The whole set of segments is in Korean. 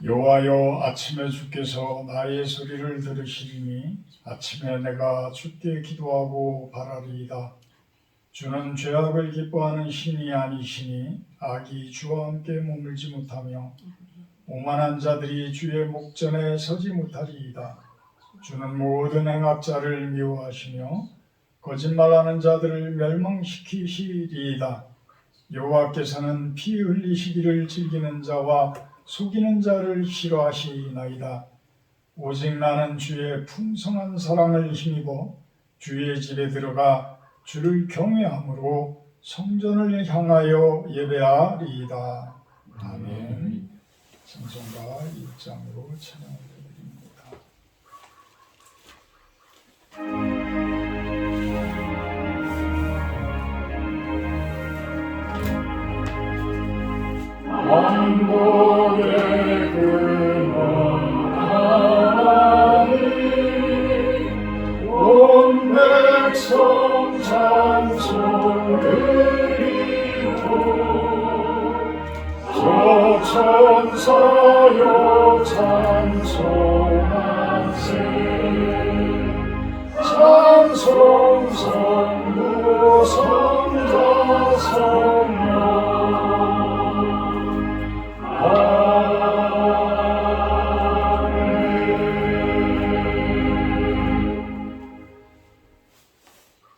여호와여, 아침에 주께서 나의 소리를 들으시리니 아침에 내가 주께 기도하고 바라리이다. 주는 죄악을 기뻐하는 신이 아니시니 악이 주와 함께 머물지 못하며 오만한 자들이 주의 목전에 서지 못하리이다. 주는 모든 행악자를 미워하시며 거짓말하는 자들을 멸망시키시리이다. 여호와께서는 피 흘리시기를 즐기는 자와 속이는 자를 싫어하시나이다. 오직 나는 주의 풍성한 사랑을 힘입어 주의 집에 들어가 주를 경외함으로 성전을 향하여 예배하리이다. 아멘. 찬송가 1장으로 찬양을 드립니다. 만국의 근원 하나님, 온 백성 찬송 드리고, 저 천사여 찬송하세. 찬송 성부 성자 성령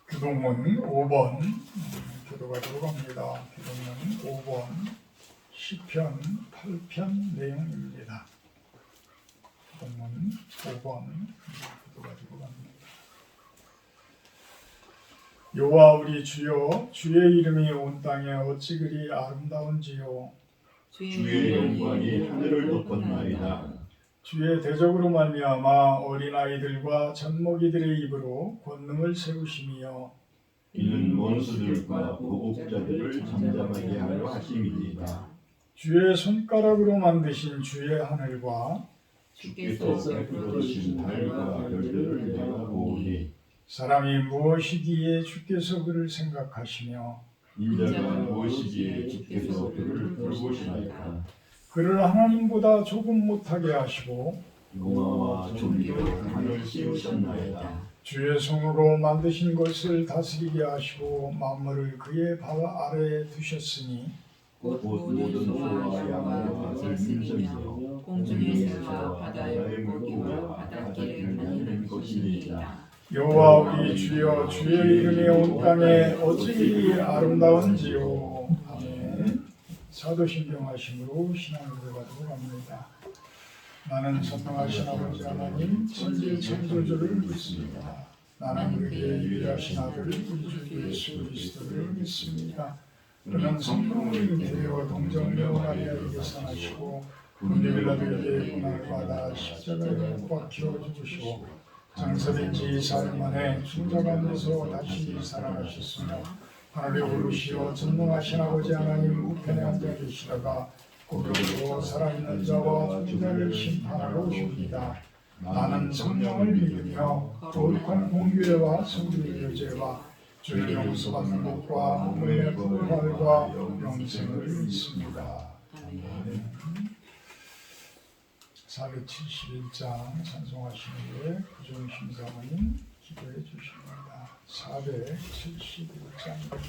교동문 5번 교도가 들어갑니다. 교동문 5번 시편 8편 내용입니다. 교동문 5번 교도가 들어갑니다. 여호와 우리 주여, 주의 이름이 온 땅에 어찌 그리 아름다운지요. 주의 영광이 하늘을 덮었나이다. 주의 대적으로 말미암아 어린아이들과 젖먹이들의 입으로 권능을 세우심이여. 이는 원수들과 보복자들을 잠잠하게 하려 하심이니이다. 주의 손가락으로 만드신 주의 하늘과 주께서 베풀어 주신 달과 별들을 내가 보오니 사람이 무엇이기에 주께서 그를 생각하시며 인자가 무엇이기에 주께서 그를 돌보시나이까. 그를 하나님보다 조금 못하게 하시고 용화와 존귀로 하늘 씌우셨나이다. 주의 손으로 만드신 것을 다스리게 하시고 만물을 그의 발 아래에 두셨으니 곧 모든 소와 양과 들짐승이요 공중에서 바다의 물고기와 바닷길을 다니는 것이니이다. 여호와 우리 주여 주의 이름이 온 땅에 어찌 이리 아름다운지요. 아멘. 사도신경 하심으로 신앙을 가지고 갑니다. 나는 선명하신 아버지 하나님 천지 창조주를 믿습니다. 나는 그의 유일하신 아들 우리 주 예수 그리스도를 믿습니다. 그는 성령을 잉태되어 동정녀 마리아에게 산하시고 본디빌라드에게 고난을 받아 십자가에 못 박혀 죽으시고 장사된 지 4일 만에 죽은 가운데서 다시 살아나셨으며 하늘에 오르시어 전능하신 아버지 하나님 우편에 앉아 계시다가 고백으로 살아있는 자와 죽은 자를 심판하러 오십니다. 나는 성령을 믿으며 거룩한 공교회와 성도의 교제와 죄를 용서받는 것과 몸의 부활과 영생을 믿습니다. 아멘. 471장 찬송하시는 후에 구종심 사모님 기도해 주십니다. 471장입니다.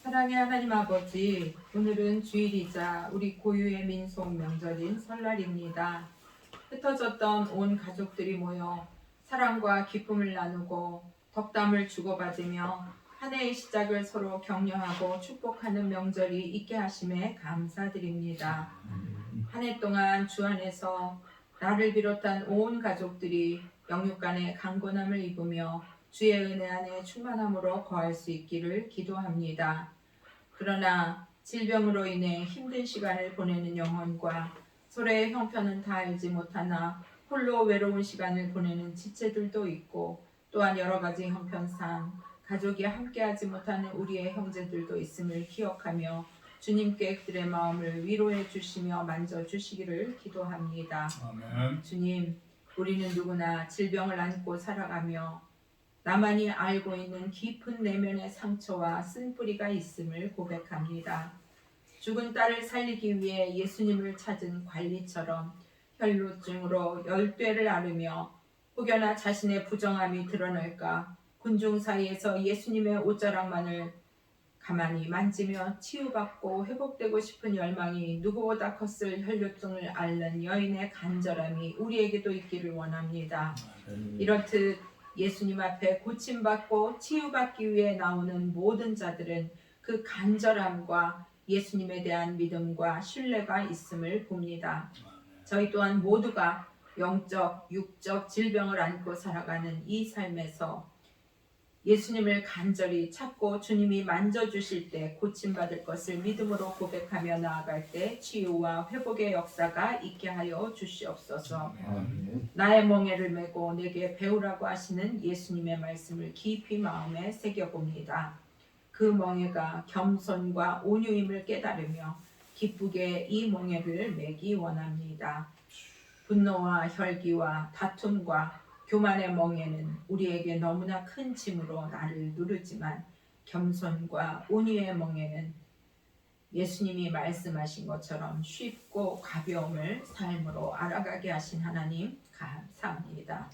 사랑의 하나님 아버지, 오늘은 주일이자 우리 고유의 민속 명절인 설날입니다. 흩어졌던 온 가족들이 모여 사랑과 기쁨을 나누고 덕담을 주고받으며 한 해의 시작을 서로 격려하고 축복하는 명절이 있게 하심에 감사드립니다. 한 해 동안 주 안에서 나를 비롯한 온 가족들이 영육간의 강건함을 입으며 주의 은혜 안에 충만함으로 거할 수 있기를 기도합니다. 그러나 질병으로 인해 힘든 시간을 보내는 영혼과 서로의 형편은 다 알지 못하나 홀로 외로운 시간을 보내는 지체들도 있고, 또한 여러 가지 형편상 가족이 함께하지 못하는 우리의 형제들도 있음을 기억하며 주님께 그들의 마음을 위로해 주시며 만져 주시기를 기도합니다. 아멘. 주님, 우리는 누구나 질병을 안고 살아가며 나만이 알고 있는 깊은 내면의 상처와 쓴뿌리가 있음을 고백합니다. 죽은 딸을 살리기 위해 예수님을 찾은 관리처럼 혈루증으로 열뇌를 앓으며 혹여나 자신의 부정함이 드러날까 군중 사이에서 예수님의 옷자락만을 가만히 만지며 치유받고 회복되고 싶은 열망이 누구보다 컸을 혈루증을 앓는 여인의 간절함이 우리에게도 있기를 원합니다. 이렇듯 예수님 앞에 고침받고 치유받기 위해 나오는 모든 자들은 그 간절함과 예수님에 대한 믿음과 신뢰가 있음을 봅니다. 저희 또한 모두가 영적, 육적 질병을 안고 살아가는 이 삶에서 예수님을 간절히 찾고 주님이 만져주실 때 고침받을 것을 믿음으로 고백하며 나아갈 때 치유와 회복의 역사가 있게 하여 주시옵소서. 나의 멍에를 메고 내게 배우라고 하시는 예수님의 말씀을 깊이 마음에 새겨봅니다. 그 멍에가 겸손과 온유임을 깨달으며 기쁘게 이 멍에를 메기 원합니다. 분노와 혈기와 다툼과 교만의 멍에는 우리에게 너무나 큰 짐으로 나를 누르지만 겸손과 온유의 멍에는 예수님이 말씀하신 것처럼 쉽고 가벼움을 삶으로 알아가게 하신 하나님 감사합니다.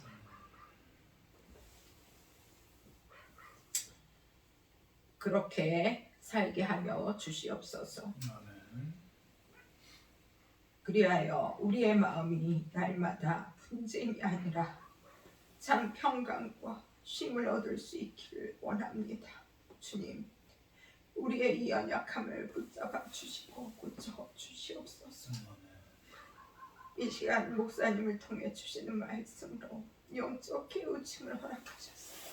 그렇게 살게 하여 주시옵소서. 아멘. 그리하여 우리의 마음이 날마다 분쟁이 아니라 참 평강과 쉼을 얻을 수 있기를 원합니다. 주님, 우리의 이 연약함을 붙잡아 주시고 고쳐 주시옵소서. 이 시간 목사님을 통해 주시는 말씀으로 영적 깨우침을 허락하셨습니다.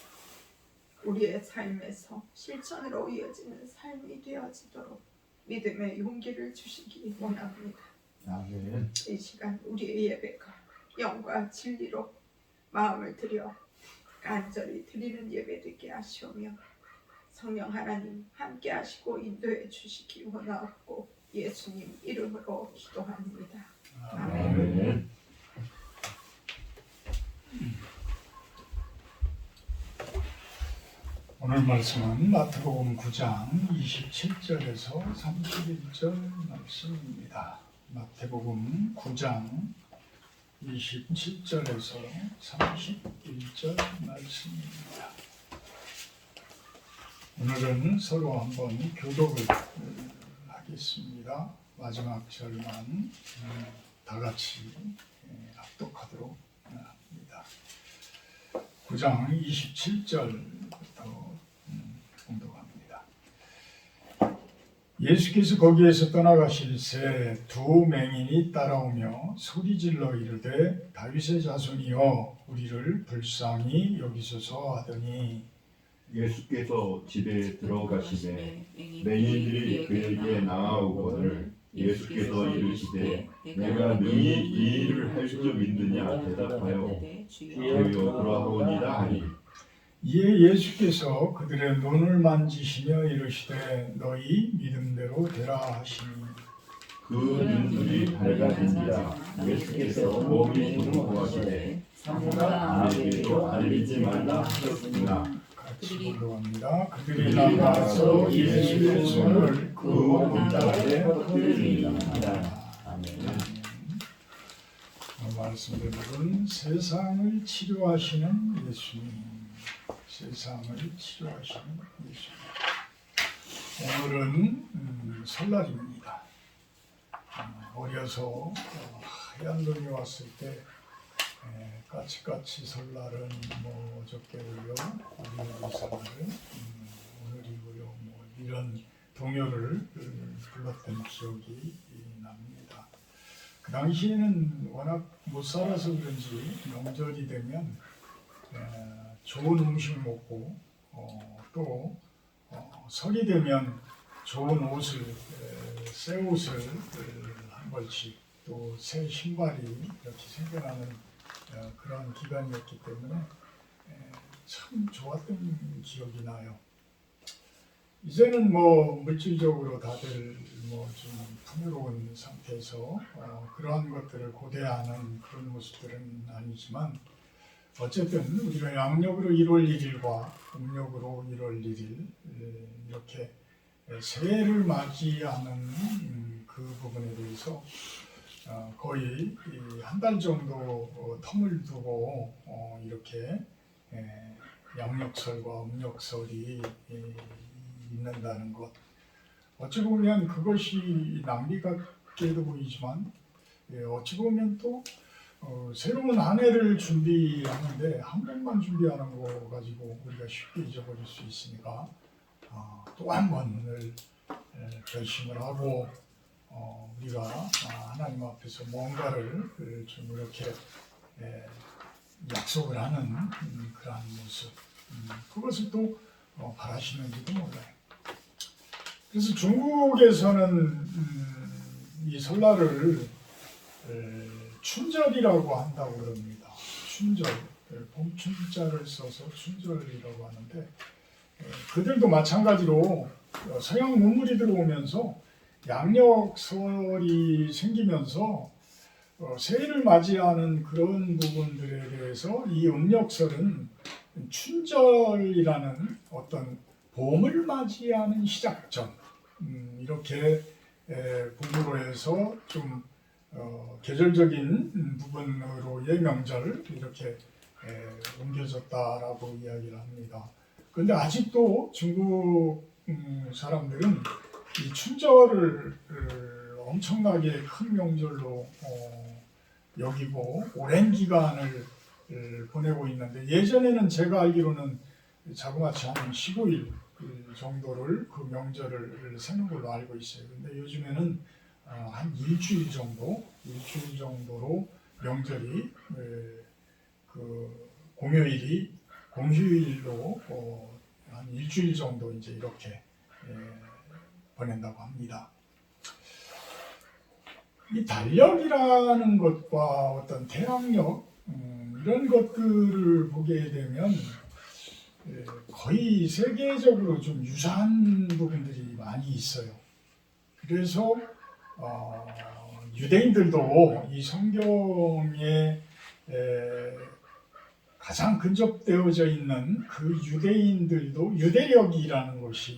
우리의 삶에서 실천으로 이어지는 삶이 되어지도록 믿음의 용기를 주시기 원합니다. 아멘. 이 시간 우리의 예배가 영과 진리로 마음을 들여 간절히 드리는 예배 되게 하시오며 성령 하나님 함께 하시고 인도해 주시기 원하옵고 예수님 이름으로 기도합니다. 아멘. 오늘 말씀은 마태복음 9장 27절에서 31절 말씀입니다. 마태복음 9장 27절에서 31절 말씀입니다. 오늘은 서로 한번 교독을 하겠습니다. 마지막 절만 다 같이 합독하도록 합니다. 9장 27절부터 공독합니다. 예수께서 거기에서 떠나가실새 두 맹인이 따라오며 소리질러 이르되 다윗의 자손이여 우리를 불쌍히 여기소서 하더니 예수께서 집에 들어가시되 맹인들이 그에게 나아오거늘 예수께서 이르시되 내가 능히 이 일을 할 줄 믿느냐 대답하여 주여 그러하오니라 하니 이에 예수께서 그들의 눈을 만지시며 이르시되 너희 믿음대로 되라 하시니 그 눈들이 밝아진지라. 예수께서 몸이 분노하시되 사무가 내게도 알리지 말라 하셨으나 같이 공독합니다. 그들이 나가서 예수의 손을 그 몸단에 퍼뜨리니라. 아멘. 말씀대로는 세상을 치료하시는 예수님, 세상을 치료하시는 예수님. 오늘은 설날입니다. 어려서 하얀 눈이 왔을 때 까치까치 설날은 뭐 어저께고요, 우리 설날은 오늘이고요, 뭐 이런 동요를 불렀던 기억이 납니다. 그 당시에는 워낙 못 살아서 그런지 명절이 되면 좋은 음식 먹고 또 설이 되면 좋은 옷을 새 옷을 한 벌씩 또 새 신발이 이렇게 생겨나는 그런 기간이었기 때문에 참 좋았던 기억이 나요. 이제는 뭐 물질적으로 다들 뭐 좀 풍요로운 상태에서 그러한 것들을 고대하는 그런 모습들은 아니지만 어쨌든 우리가 양력으로 1월 1일과 음력으로 1월 1일 이렇게 새해를 맞이하는 그 부분에 대해서 거의 한 달 정도 텀을 두고 이렇게 양력설과 음력설이 있는다는 것. 어찌 보면 그것이 낭비 같게도 보이지만 어찌 보면 또 새로운 한 해를 준비하는데 한 번만 준비하는 거 가지고 우리가 쉽게 잊어버릴 수 있으니까 또 한 번을 결심을 하고 우리가 하나님 앞에서 뭔가를 좀 이렇게 약속을 하는 그러한 모습 그것을 또 바라시는지도 몰라요. 그래서 중국에서는 이 설날을 춘절이라고 한다고 그럽니다. 춘절, 봄춘자를 써서 춘절이라고 하는데 그들도 마찬가지로 서양 문물이 들어오면서 양력설이 생기면서 새해를 맞이하는 그런 부분들에 대해서 이 음력설은 춘절이라는 어떤 봄을 맞이하는 시작점 이렇게 부분으로 해서 좀 계절적인 부분으로의 명절 이렇게 옮겨졌다라고 이야기를 합니다. 그런데 아직도 중국 사람들은 이 춘절을 엄청나게 큰 명절로 여기고 오랜 기간을 보내고 있는데 예전에는 제가 알기로는 자그마치 한 15일 정도를 그 명절을 세는 걸로 알고 있어요. 근데 요즘에는 한 일주일 정도로 명절이 그 공휴일이 공휴일로 한 일주일 정도 이제 이렇게 보낸다고 합니다. 이 달력이라는 것과 어떤 태양력 이런 것들을 보게 되면 거의 세계적으로 좀 유사한 부분들이 많이 있어요. 그래서 유대인들도 이 성경에 가장 근접되어져 있는 그 유대인들도 유대력이라는 것이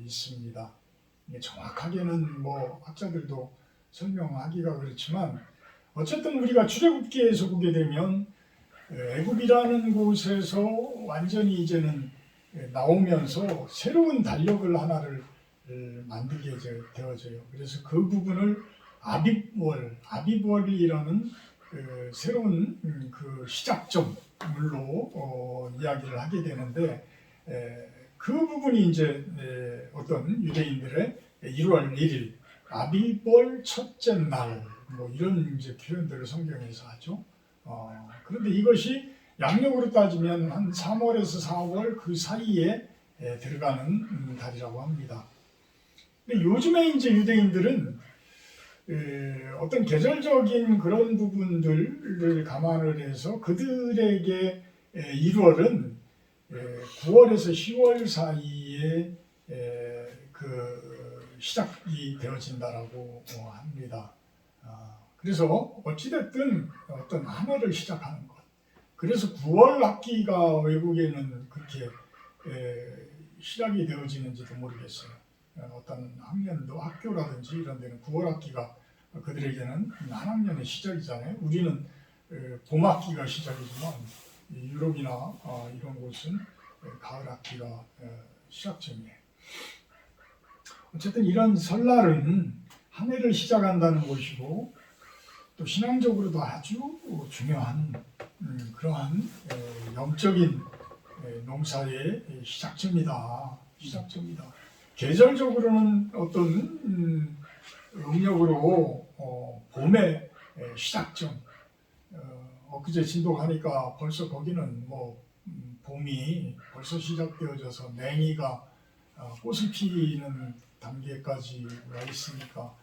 있습니다. 정확하게는 뭐 학자들도 설명하기가 그렇지만 어쨌든 우리가 출애굽기에서 보게 되면 애굽이라는 곳에서 완전히 이제는 나오면서 새로운 달력을 하나를 만들게 되어져요. 그래서 그 부분을 아비월이라는 새로운 그 시작점으로 이야기를 하게 되는데 그 부분이 이제 어떤 유대인들의 1월 1일 아비월 첫째 날 뭐 이런 이제 표현들을 성경에서 하죠. 그런데 이것이 양력으로 따지면 한 3월에서 4월 그 사이에 들어가는 달이라고 합니다. 근데 요즘에 이제 유대인들은 어떤 계절적인 그런 부분들을 감안을 해서 그들에게 1월은 9월에서 10월 사이에 그 시작이 되어진다라고 합니다. 그래서 어찌됐든 어떤 한 해를 시작하는 것. 그래서 9월 학기가 외국에는 그렇게 시작이 되어지는지도 모르겠어요. 어떤 학년도 학교라든지 이런 데는 9월 학기가 그들에게는 한 학년의 시작이잖아요. 우리는 봄 학기가 시작이지만 유럽이나 이런 곳은 가을 학기가 시작점이에요. 어쨌든 이런 설날은 한 해를 시작한다는 것이고 또 신앙적으로도 아주 중요한 그러한 영적인 농사의 시작점이다. 계절적으로는 어떤 음력으로 봄의 시작점. 엊그제 진독하니까 벌써 거기는 봄이 벌써 시작되어져서 냉이가 꽃을 피는 단계까지 와 있으니까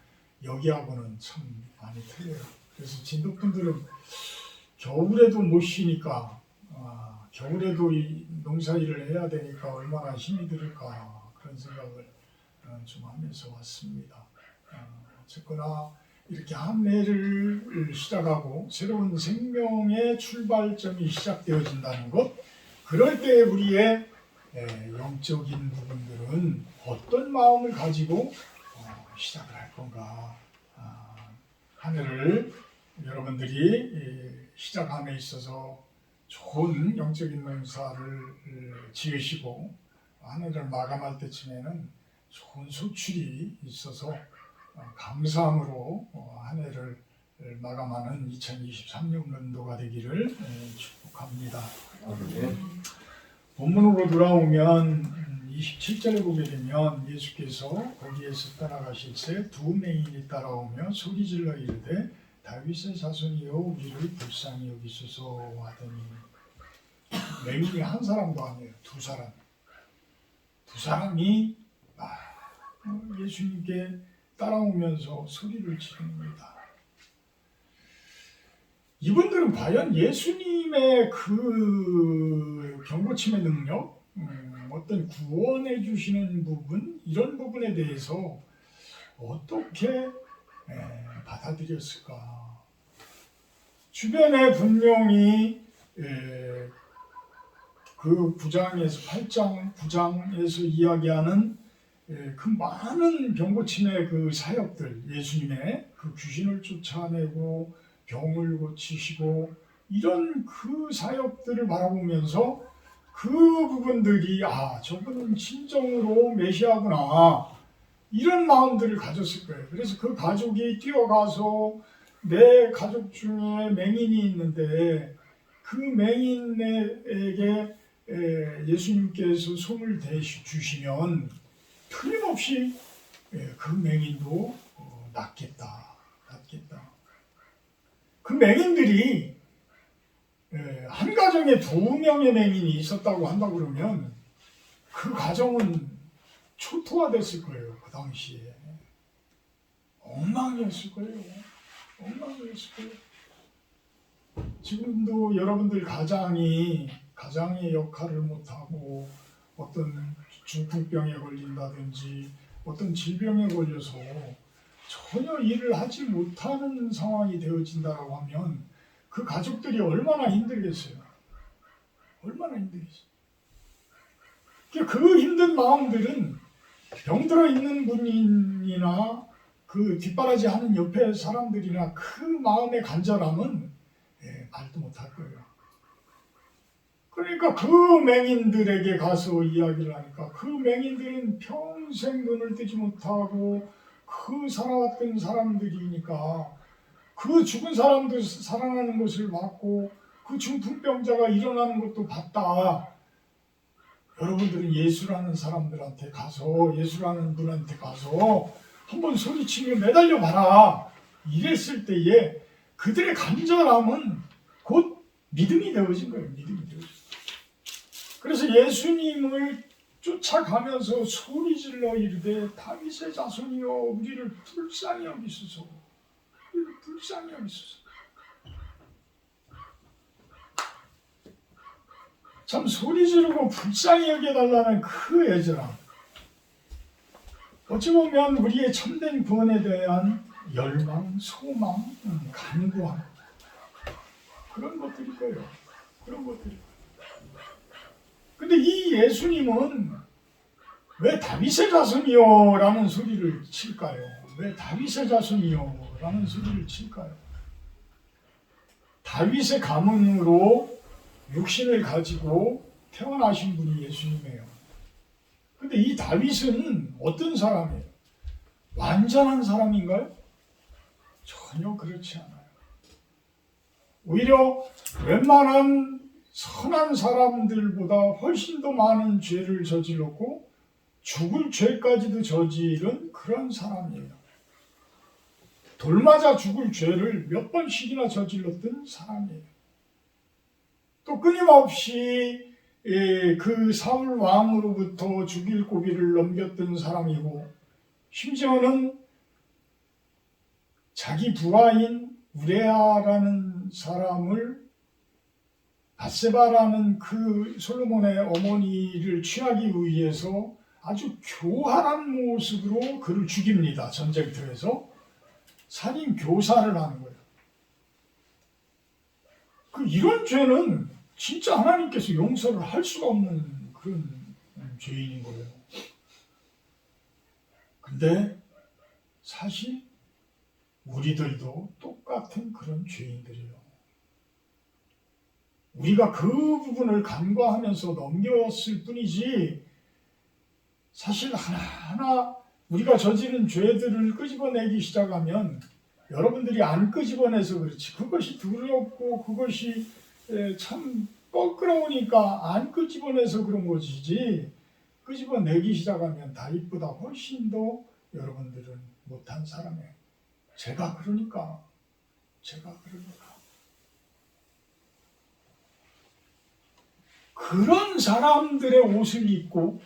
여기하고는 참 많이 틀려요. 그래서 진독분들은 겨울에도 못 쉬니까 겨울에도 이 농사일을 해야 되니까 얼마나 힘이 들을까 그런 생각을 좀 하면서 왔습니다. 어쨌거나 이렇게 한 해를 시작하고 새로운 생명의 출발점이 시작되어진다는 것, 그럴 때 우리의 영적인 부분들은 어떤 마음을 가지고 시작을 할 건가. 한 해를 여러분들이 시작함에 있어서 좋은 영적인 농사를 지으시고 한 해를 마감할 때쯤에는 좋은 소출이 있어서 감사함으로 한 해를 마감하는 2023년도가 되기를 축복합니다. 본문으로 돌아오면 27절에 보게 되면 예수께서 거기에서 떠나가실 때 두 맹인이 따라오며 소리질러 이르되 다윗의 자손이여 우리를 불쌍히 여기소서 하더니, 맹인이 한 사람도 아니에요. 두 사람이 예수님께 따라오면서 소리를 지릅니다. 이분들은 과연 예수님의 그 경고침의 능력, 어떤 구원해 주시는 부분, 이런 부분에 대해서 어떻게 받아들였을까? 주변에 분명히 그 8장 9장에서 이야기하는 그 많은 경고침의 그 사역들, 예수님의 그 귀신을 쫓아내고 병을 고치시고 이런 그 사역들을 바라보면서 그 부분들이 저분은 진정으로 메시아구나, 이런 마음들을 가졌을 거예요. 그래서 그 가족이 뛰어가서 내 가족 중에 맹인이 있는데 그 맹인에게 예수님께서 손을 대주시면 틀림없이 그 맹인도 낫겠다. 그 맹인들이 한 가정에 2명의 맹인이 있었다고 한다 그러면 그 가정은 초토화됐을 거예요. 그 당시에 엉망이었을 거예요. 지금도 여러분들 가장의 역할을 못하고 어떤 중풍병에 걸린다든지 어떤 질병에 걸려서 전혀 일을 하지 못하는 상황이 되어진다고 하면 그 가족들이 얼마나 힘들겠어요. 그 힘든 마음들은 병들어 있는 분이나 그 뒷바라지 하는 옆에 사람들이나 그 마음의 간절함은 말도 못할 거예요. 그러니까 그 맹인들에게 가서 이야기를 하니까 그 맹인들은 평생 눈을 뜨지 못하고 그 살아왔던 사람들이니까 그 죽은 사람도 살아나는 것을 봤고 그 중풍병자가 일어나는 것도 봤다. 여러분들은 예수라는 사람들한테 가서, 예수라는 분한테 가서 한번 소리치며 매달려 봐라. 이랬을 때에 그들의 간절함은 곧 믿음이 되어진 거예요. 그래서 예수님을 쫓아가면서 소리질러 이르되 다윗의 자손이여 우리를 불쌍히 여기소서. 참 소리 지르고 불쌍히 여겨달라는 그 애절함, 어찌 보면 우리의 참된 구원에 대한 열망, 소망, 간구함, 그런 것들일 거예요. 근데 이 예수님은 왜 다윗의 자손이요 라는 소리를 칠까요? 다윗의 가문으로 육신을 가지고 태어나신 분이 예수님이에요. 근데 이 다윗은 어떤 사람이에요? 완전한 사람인가요? 전혀 그렇지 않아요. 오히려 웬만한 선한 사람들보다 훨씬 더 많은 죄를 저질렀고 죽을 죄까지도 저지른 그런 사람이에요. 돌 맞아 죽을 죄를 몇 번씩이나 저질렀던 사람이에요. 또 끊임없이 그 사울 왕으로부터 죽일 고비를 넘겼던 사람이고, 심지어는 자기 부하인 우레아라는 사람을, 밧세바라는 그 솔로몬의 어머니를 취하기 위해서 아주 교활한 모습으로 그를 죽입니다. 전쟁터에서 살인 교사를 하는 거예요. 이런 죄는 진짜 하나님께서 용서를 할 수가 없는 그런 죄인인 거예요. 근데 사실 우리들도 똑같은 그런 죄인들이에요. 우리가 그 부분을 간과하면서 넘겼을 뿐이지, 사실 하나하나 우리가 저지른 죄들을 끄집어내기 시작하면 여러분들이 안 끄집어내서 그렇지, 그것이 두렵고 그것이 참 껄끄러우니까 안 끄집어내서 그런 것이지, 끄집어내기 시작하면 다윗보다 훨씬 더 여러분들은 못한 사람이에요. 제가 그러니까. 그런 사람들의 옷을 입고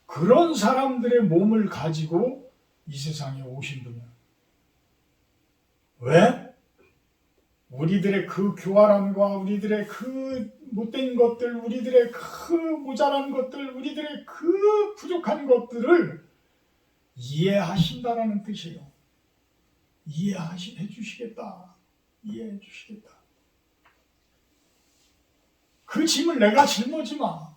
그런 사람들의 몸을 가지고 이 세상에 오신 분이에요. 왜? 우리들의 그 교활함과 우리들의 그 못된 것들, 우리들의 그 모자란 것들, 우리들의 그 부족한 것들을 이해하신다라는 뜻이에요. 이해해 주시겠다. 그 짐을 내가 짊어지 마.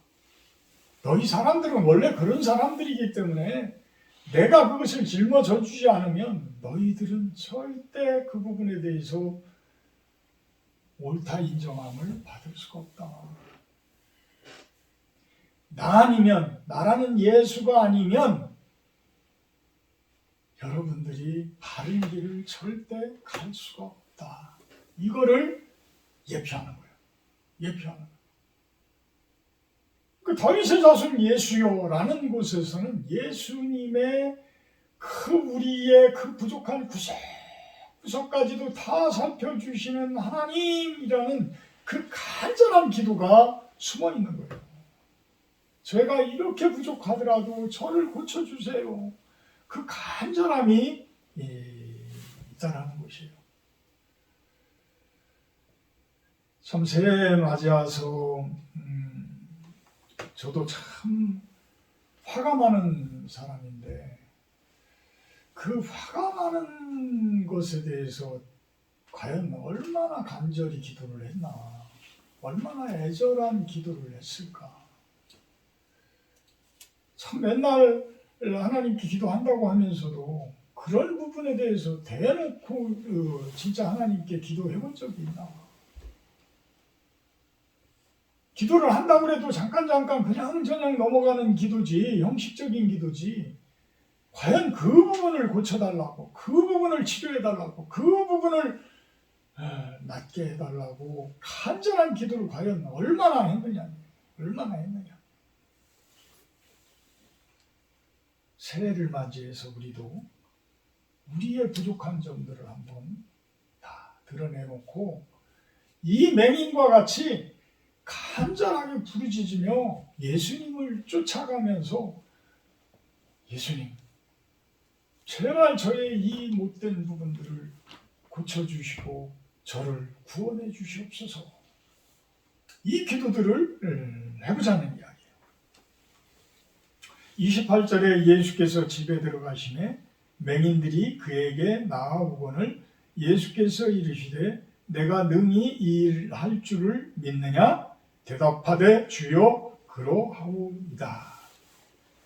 너희 사람들은 원래 그런 사람들이기 때문에 내가 그것을 짊어져 주지 않으면 너희들은 절대 그 부분에 대해서 옳다 인정함을 받을 수가 없다. 나 아니면, 나라는 예수가 아니면 여러분들이 바른 길을 절대 갈 수가 없다. 이거를 예표하는 거예요. 예표하는 거예요. 그 다윗의 자손 예수여라는 곳에서는 예수님의 그 우리의 그 부족한 구석까지도 다 살펴주시는 하나님이라는 그 간절한 기도가 숨어 있는 거예요. 제가 이렇게 부족하더라도 저를 고쳐주세요. 그 간절함이 있다라는 것이에요. 참 새해 맞이와서 저도 참 화가 많은 사람인데, 그 화가 많은 것에 대해서 과연 얼마나 간절히 기도를 했나, 얼마나 애절한 기도를 했을까. 참 맨날 하나님께 기도한다고 하면서도 그런 부분에 대해서 대놓고 진짜 하나님께 기도해 본 적이 있나. 기도를 한다고 해도 잠깐 그냥 넘어가는 기도지, 형식적인 기도지, 과연 그 부분을 고쳐달라고, 그 부분을 치료해달라고, 그 부분을 낫게 해달라고 간절한 기도를 과연 얼마나 했느냐. 새해를 맞이해서 우리도 우리의 부족한 점들을 한번 다 드러내놓고 이 맹인과 같이 간절하게 부르짖으며 예수님을 쫓아가면서, 예수님, 제발 저의 이 못된 부분들을 고쳐주시고 저를 구원해 주시옵소서. 이 기도들을 해보자는 이야기예요. 28절에 예수께서 집에 들어가시매 맹인들이 그에게 나아오거늘 예수께서 이르시되 내가 능히 이 일 할 줄을 믿느냐? 대답하되 주여 그러하오이다.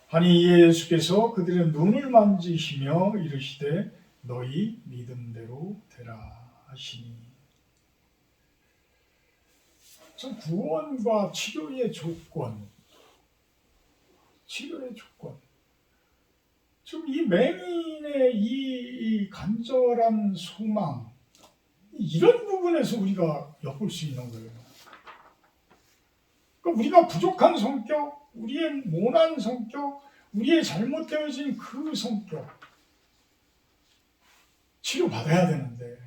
하니 예수께서 그들의 눈을 만지시며 이르시되 너희 믿음대로 되라 하시니. 참 구원과 치료의 조건. 지금 이 맹인의 이 간절한 소망, 이런 부분에서 우리가 엿볼 수 있는 거예요. 그러니까 우리가 부족한 성격, 우리의 모난 성격, 우리의 잘못되어진 그 성격, 치료받아야 되는데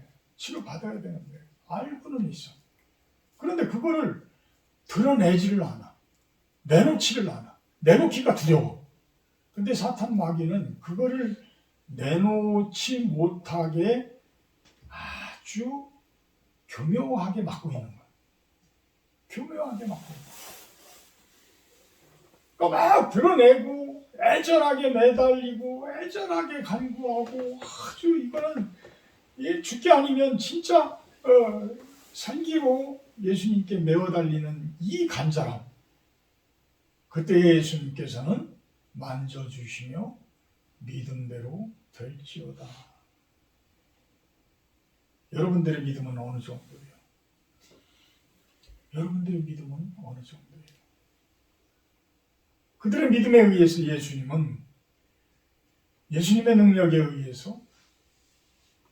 알고는 있어. 그런데 그거를 드러내지를 않아. 내놓지를 않아. 내놓기가 두려워. 근데 사탄 마귀는 그거를 내놓지 못하게 아주 교묘하게 막고 있는 거야. 교묘하게 막고 있는 거야. 그러니까 막 드러내고 애절하게 매달리고 애절하게 간구하고 아주 이거는 죽게 아니면 진짜 산기로 예수님께 메어 달리는 이 간절함. 그때 예수님께서는 만져주시며 믿음대로 될지어다. 여러분들의 믿음은 어느 정도예요? 여러분들의 믿음은 어느 정도예요? 그들의 믿음에 의해서 예수님의 능력에 의해서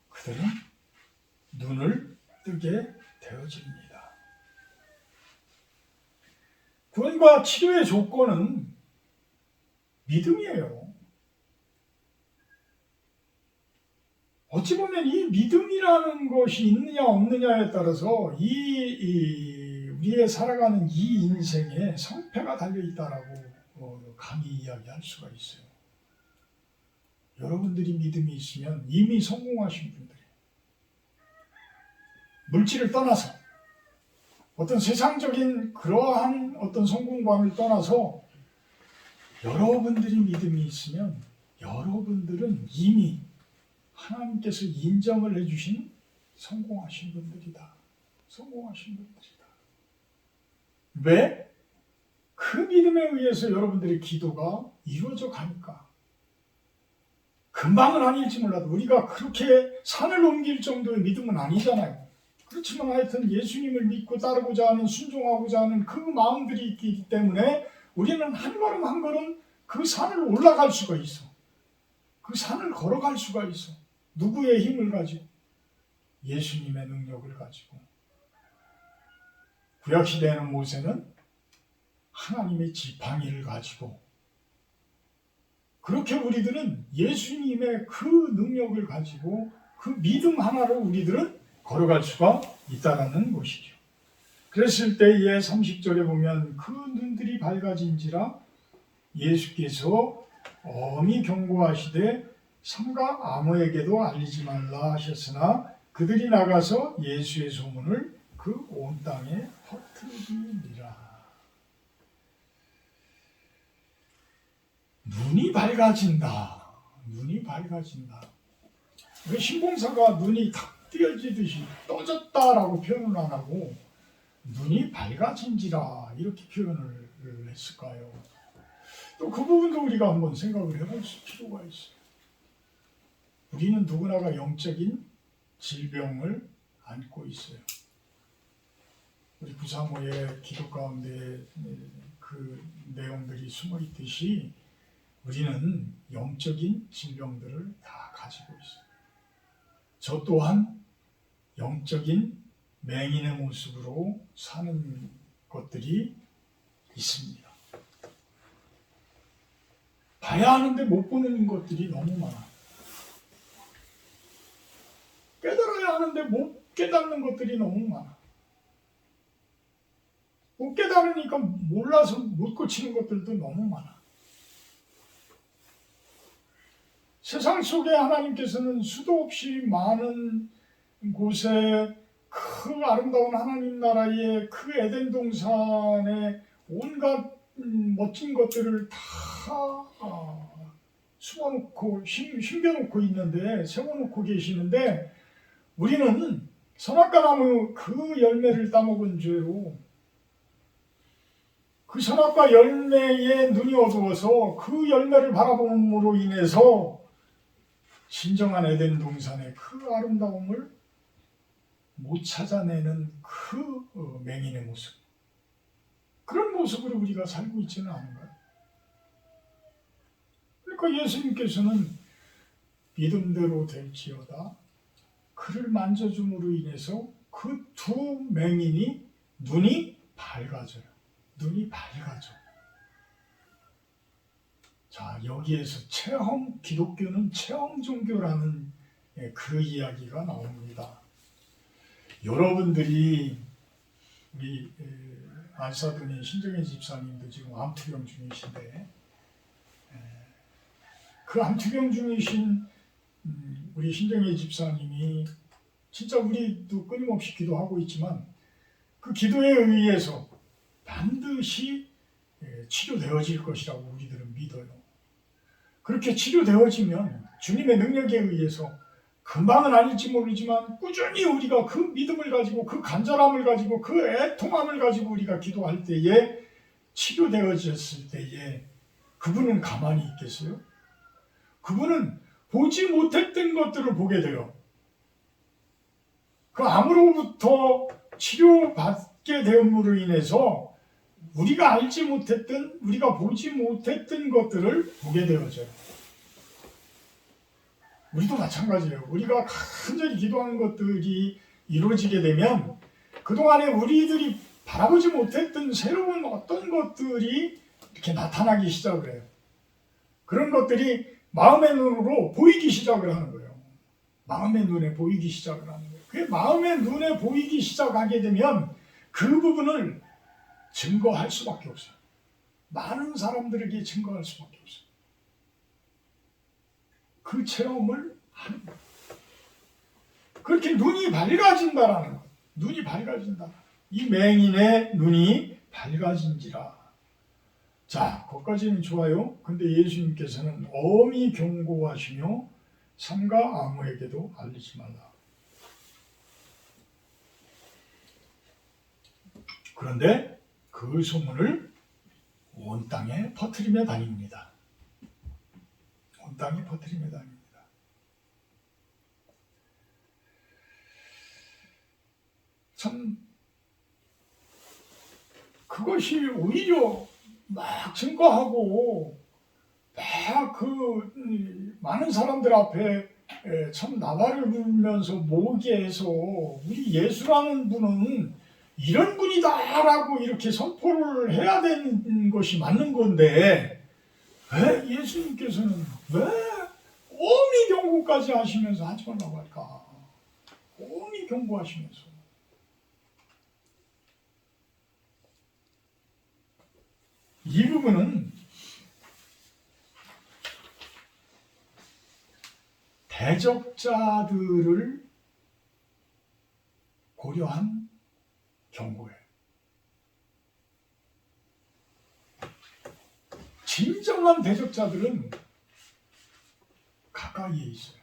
그들은 눈을 뜨게 되어집니다. 구원과 치료의 조건은 믿음이에요. 어찌 보면 이 믿음이라는 것이 있느냐 없느냐에 따라서 우리의 살아가는 이 인생에 성패가 달려있다라고 감히 이야기할 수가 있어요. 여러분들이 믿음이 있으면 이미 성공하신 분들이에요. 물질을 떠나서 어떤 세상적인 그러한 어떤 성공관을 떠나서 여러분들이 믿음이 있으면 여러분들은 이미 하나님께서 인정을 해주신 성공하신 분들이다. 성공하신 분들이다. 왜? 그 믿음에 의해서 여러분들의 기도가 이루어져 가니까. 금방은 아닐지 몰라도 우리가 그렇게 산을 옮길 정도의 믿음은 아니잖아요. 그렇지만 하여튼 예수님을 믿고 따르고자 하는, 순종하고자 하는 그 마음들이 있기 때문에 우리는 한 걸음 한 걸음 그 산을 올라갈 수가 있어. 그 산을 걸어갈 수가 있어. 누구의 힘을 가지고? 예수님의 능력을 가지고. 구약시대에는 모세는 하나님의 지팡이를 가지고, 그렇게 우리들은 예수님의 그 능력을 가지고 그 믿음 하나로 우리들은 걸어갈 수가 있다는 것이죠. 그랬을 때에 30절에 보면 그 눈들이 밝아진지라 예수께서 엄히 경고하시되 삼가 아무에게도 알리지 말라 하셨으나 그들이 나가서 예수의 소문을 그 온 땅에 퍼뜨리니라. 눈이 밝아진다. 눈이 밝아진다. 왜 신봉사가 눈이 탁 띄어지듯이 떠졌다라고 표현을 안 하고 눈이 밝아진지라 이렇게 표현을 했을까요? 또 그 부분도 우리가 한번 생각을 해볼 필요가 있어요. 우리는 누구나가 영적인 질병을 안고 있어요. 우리 구사모의 기도 가운데 그 내용들이 숨어 있듯이 우리는 영적인 질병들을 다 가지고 있어요. 저 또한 영적인 맹인의 모습으로 사는 것들이 있습니다. 봐야 하는데 못 보는 것들이 너무 많아. 깨달아야 하는데 못 깨닫는 것들이 너무 많아. 못 깨달으니까 몰라서 못 고치는 것들도 너무 많아. 세상 속에 하나님께서는 수도 없이 많은 곳에 그 아름다운 하나님 나라의 그 에덴 동산에 온갖 멋진 것들을 다 숨어놓고 숨겨놓고 있는데, 세워놓고 계시는데 우리는 선악과 나무 그 열매를 따먹은 죄로 그 선악과 열매에 눈이 어두워서 그 열매를 바라봄으로 인해서 진정한 에덴 동산의 그 아름다움을 못 찾아내는 그 맹인의 모습, 그런 모습으로 우리가 살고 있지는 않은가요? 그러니까 예수님께서는 믿음대로 될지어다 그를 만져줌으로 인해서 그 두 맹인이 눈이 밝아져요. 눈이 밝아져. 자, 여기에서 기독교는 체험 종교라는 그 이야기가 나옵니다. 여러분들이 우리 안사동의 신정혜 집사님도 지금 암투병 중이신데 그 암투병 중이신 우리 신정혜 집사님이 진짜 우리도 끊임없이 기도하고 있지만 그 기도에 의해서 반드시 치료되어질 것이라고 우리들은 믿어요. 그렇게 치료되어지면 주님의 능력에 의해서 금방은 아닐지 모르지만 꾸준히 우리가 그 믿음을 가지고 그 간절함을 가지고 그 애통함을 가지고 우리가 기도할 때에 치료되어졌을 때에 그분은 가만히 있겠어요? 그분은 보지 못했던 것들을 보게 돼요. 그 암으로부터 치료받게 됨으로 인해서 우리가 알지 못했던, 우리가 보지 못했던 것들을 보게 되어져요. 우리도 마찬가지예요. 우리가 간절히 기도하는 것들이 이루어지게 되면 그동안에 우리들이 바라보지 못했던 새로운 어떤 것들이 이렇게 나타나기 시작을 해요. 그런 것들이 마음의 눈으로 보이기 시작을 하는 거예요. 마음의 눈에 보이기 시작을 하는 거예요. 그 마음의 눈에 보이기 시작하게 되면 그 부분을 증거할 수밖에 없어요. 많은 사람들에게 증거할 수밖에 없어요. 그 체험을 하는 거예요. 그렇게 눈이 밝아진다라는 거예요. 눈이 밝아진다. 이 맹인의 눈이 밝아진지라. 자, 거기까지는 좋아요. 근데 예수님께서는 엄히 경고하시며 삼가 아무에게도 알리지 말라. 그런데 그 소문을 온 땅에 퍼뜨리며 다닙니다. 온 땅에 퍼뜨리며 다닙니다. 참 그것이 오히려 막 증거하고 막 그 많은 사람들 앞에 참 나발을 불면서 모으게해서 우리 예수라는 분은 이런 분이다라고 이렇게 선포를 해야 되는 것이 맞는 건데 왜 예수님께서는 왜 엄히 경고까지 하시면서 하지 말라고 할까? 엄히 경고하시면서 이 부분은 대적자들을 고려한 경고예요. 진정한 대적자들은 가까이에 있어요.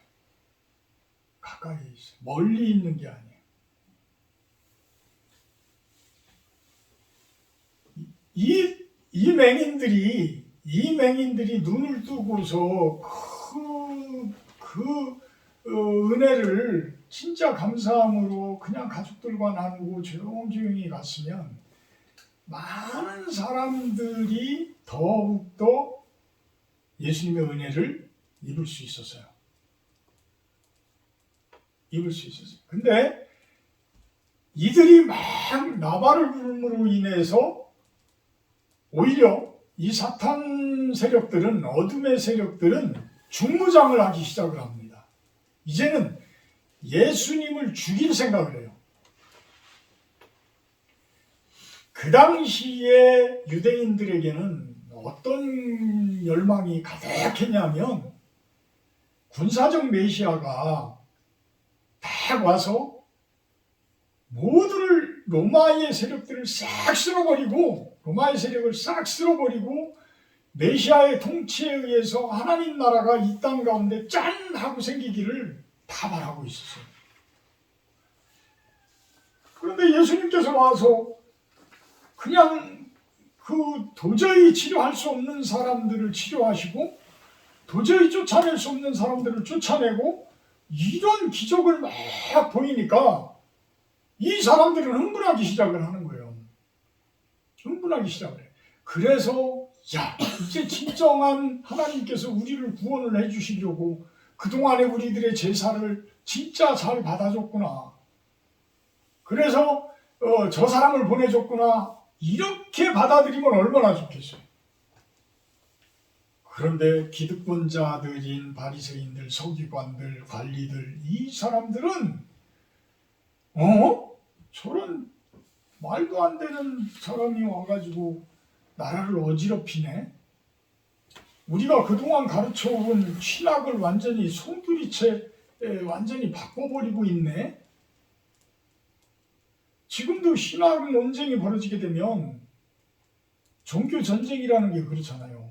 가까이에 있어요. 멀리 있는 게 아니에요. 이 맹인들이 눈을 뜨고서 은혜를 진짜 감사함으로 그냥 가족들과 나누고 조용조용히 갔으면 많은 사람들이 더욱더 예수님의 은혜를 입을 수 있었어요. 근데 이들이 막 나발을 부름으로 인해서 오히려 이 사탄 세력들은, 어둠의 세력들은 중무장을 하기 시작을 합니다. 이제는 예수님을 죽일 생각을 해요. 그 당시에 유대인들에게는 어떤 열망이 가득했냐면 군사적 메시아가 딱 와서 모두를 로마의 세력들을 싹 쓸어버리고 메시아의 통치에 의해서 하나님 나라가 이 땅 가운데 짠 하고 생기기를 다 바라고 있었어요. 그런데 예수님께서 와서 그냥 그 도저히 치료할 수 없는 사람들을 치료하시고 도저히 쫓아낼 수 없는 사람들을 쫓아내고 이런 기적을 막 보이니까 이 사람들은 흥분하기 시작을 하는 거예요. 흥분하기 시작을 해요. 그래서 이제 진정한 하나님께서 우리를 구원을 해주시려고 그동안에 우리들의 제사를 진짜 잘 받아줬구나. 그래서 저 사람을 보내줬구나. 이렇게 받아들이면 얼마나 좋겠어요. 그런데 기득권자들인 바리새인들, 서기관들, 관리들, 이 사람들은 저런 말도 안 되는 사람이 와가지고 나라를 어지럽히네. 우리가 그동안 가르쳐온 신학을 완전히 송두리째 완전히 바꿔버리고 있네. 지금도 신학 논쟁이 벌어지게 되면 종교 전쟁이라는 게 그렇잖아요.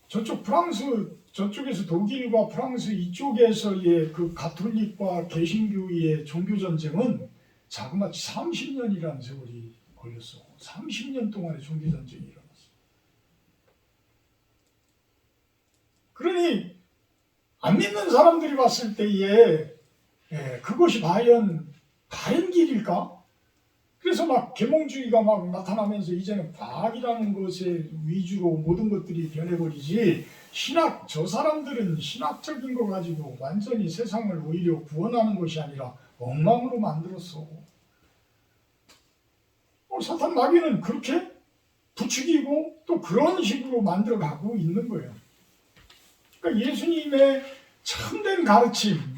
저쪽 프랑스, 저쪽에서 독일과 프랑스 이쪽에서의 그 가톨릭과 개신교의 종교 전쟁은 자그마치 30년이라는 세월이 걸렸어. 30년 동안의 종교 전쟁이 일어났어. 그러니 안 믿는 사람들이 봤을 때에 그것이 과연 바른 길일까? 그래서 막 계몽주의가 막 나타나면서 이제는 과학이라는 것에 위주로 모든 것들이 변해버리지, 저 사람들은 신학적인 거 가지고 완전히 세상을 오히려 구원하는 것이 아니라 엉망으로 만들었어. 사탄 마귀는 그렇게 부추기고 또 그런 식으로 만들어가고 있는 거예요. 그러니까 예수님의 참된 가르침은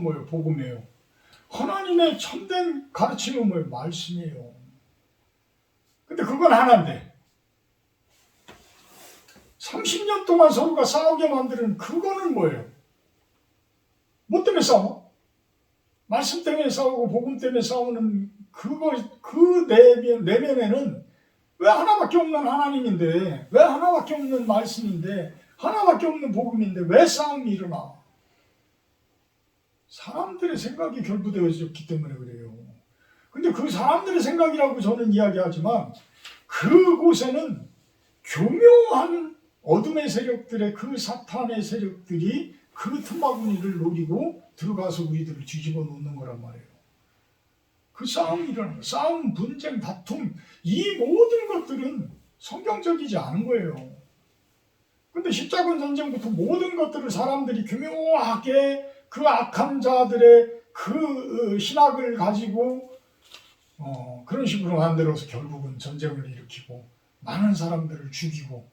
뭐예요? 복음이에요. 하나님의 참된 가르침은 뭐예요? 말씀이에요. 근데 그건 하나인데 30년 동안 서로가 싸우게 만드는 그거는 뭐예요? 뭐 때문에 싸워? 말씀 때문에 싸우고 복음 때문에 싸우는 그 내면에는 왜 하나밖에 없는 하나님인데, 왜 하나밖에 없는 말씀인데, 하나밖에 없는 복음인데 왜 싸움이 일어나? 사람들의 생각이 결부되어졌기 때문에 그래요. 근데 그 사람들의 생각이라고 저는 이야기하지만 그곳에는 교묘한 어둠의 세력들의 그 사탄의 세력들이 그 틈바구니를 노리고 들어가서 우리들을 뒤집어 놓는 거란 말이에요. 그 싸움이 일어나는 거예요. 싸움, 분쟁, 다툼, 이 모든 것들은 성경적이지 않은 거예요. 근데 십자군 전쟁부터 모든 것들을 사람들이 교묘하게 그 악한 자들의 그 신학을 가지고 그런 식으로 만들어서 결국은 전쟁을 일으키고 많은 사람들을 죽이고,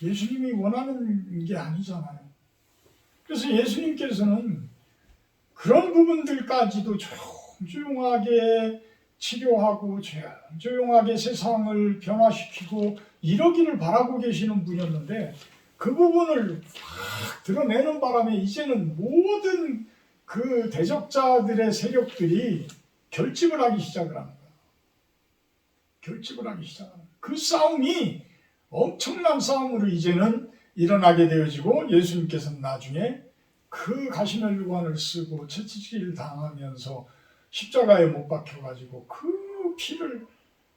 예수님이 원하는 게 아니잖아요. 그래서 예수님께서는 그런 부분들까지도 조용조용하게 치료하고 조용조용하게 세상을 변화시키고 이러기를 바라고 계시는 분이었는데, 그 부분을 확 드러내는 바람에 이제는 모든 그 대적자들의 세력들이 결집을 하기 시작을 하는 거야. 결집을 하기 시작하는 거야. 그 싸움이 엄청난 싸움으로 이제는 일어나게 되어지고, 예수님께서는 나중에 그 가시멜루관을 쓰고 채찍질을 당하면서 십자가에 못 박혀가지고 그 피를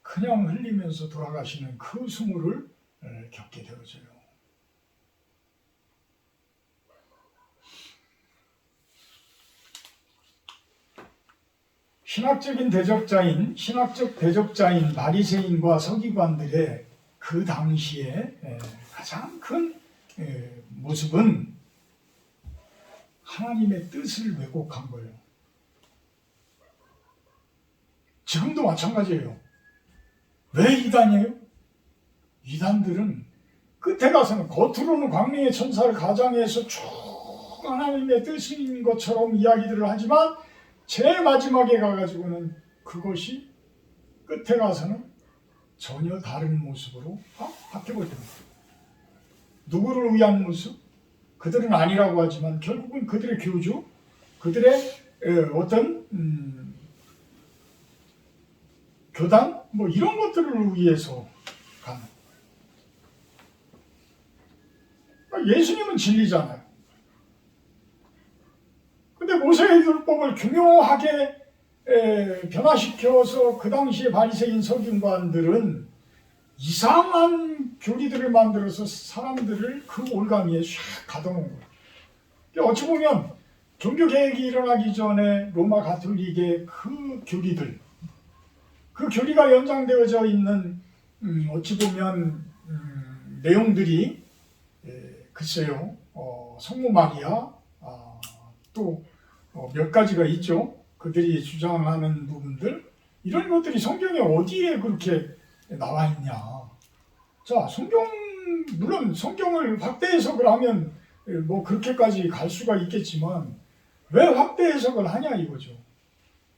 그냥 흘리면서 돌아가시는 그 수모를 겪게 되어져요. 신학적 대적자인 바리새인과 서기관들의 그 당시에 가장 큰 모습은 하나님의 뜻을 왜곡한 거예요. 지금도 마찬가지예요. 왜 이단이에요? 이단들은 끝에 가서는 겉으로는 광명의 천사를 가장해서 쭉 하나님의 뜻인 것처럼 이야기들을 하지만 제일 마지막에 가가지고는 그것이 끝에 가서는 전혀 다른 모습으로 바뀌어버립니다. 누구를 위한 모습? 그들은 아니라고 하지만 결국은 그들의 교주, 그들의 어떤 교단, 뭐 이런 것들을 위해서 가는. 예수님은 진리잖아요. 근데 모세의 율법을 교묘하게 변화시켜서 그 당시에 바리새인 서기관들은 이상한 교리들을 만들어서 사람들을 그 올가미에 샥 가둬놓은 거예요. 어찌 보면 종교개혁이 일어나기 전에 로마 가톨릭의 그 교리들, 그 교리가 연장되어져 있는 어찌 보면 내용들이 글쎄요, 성모 마리아, 또 몇 가지가 있죠. 그들이 주장하는 부분들, 이런 것들이 성경에 어디에 그렇게 나와 있냐. 자, 물론 성경을 확대 해석을 하면 뭐 그렇게까지 갈 수가 있겠지만 왜 확대 해석을 하냐 이거죠.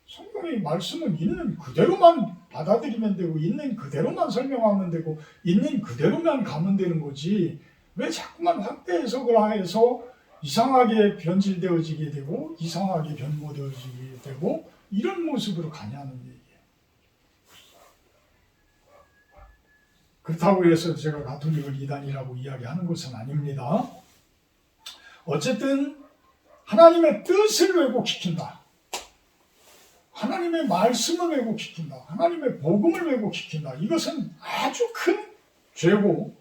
성경의 말씀은 있는 그대로만 받아들이면 되고 있는 그대로만 설명하면 되고 있는 그대로만 가면 되는 거지 왜 자꾸만 확대 해석을 해서 이상하게 변질되어지게 되고 이상하게 변모되어지게 되고 이런 모습으로 가냐는 얘기예요. 그렇다고 해서 제가 가톨릭을 이단이라고 이야기하는 것은 아닙니다. 어쨌든 하나님의 뜻을 왜곡시킨다. 하나님의 말씀을 왜곡시킨다. 하나님의 복음을 왜곡시킨다. 이것은 아주 큰 죄고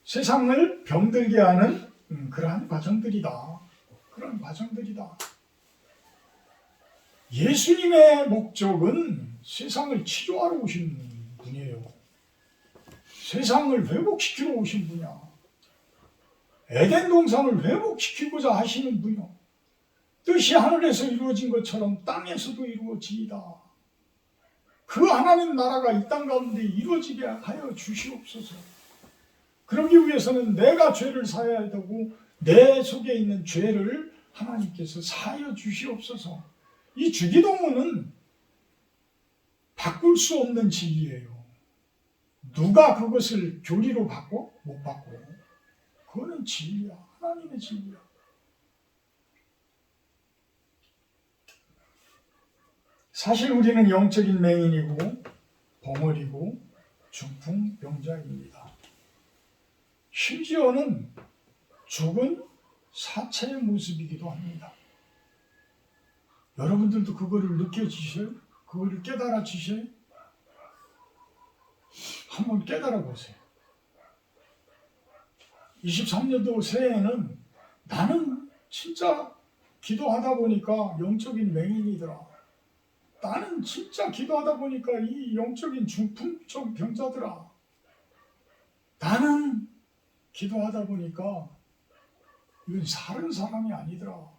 세상을 병들게 하는 그러한 과정들이다. 그런 과정들이다. 예수님의 목적은 세상을 치료하러 오신 분이에요. 세상을 회복시키러 오신 분이야. 에덴 동산을 회복시키고자 하시는 분이요. 뜻이 하늘에서 이루어진 것처럼 땅에서도 이루어지이다. 그 하나님 나라가 이 땅 가운데 이루어지게 하여 주시옵소서. 그러기 위해서는 내가 죄를 사해야 되고 내 속에 있는 죄를 하나님께서 사하여 주시옵소서. 이 주기도문은 바꿀 수 없는 진리예요. 누가 그것을 교리로 바꿔? 못 바꿔. 그거는 진리야. 하나님의 진리야. 사실 우리는 영적인 맹인이고 벙어리고 중풍병자입니다. 심지어는 죽은 사체의 모습이기도 합니다. 여러분들도 그거를 느껴지셔요? 그거를 깨달아지셔요? 한번 깨달아 보세요. 23년도 새해에는 나는 진짜 기도하다 보니까 영적인 맹인이더라. 나는 진짜 기도하다 보니까 이 영적인 중풍적 병자더라. 나는 기도하다 보니까 이건 사는 사람이 아니더라.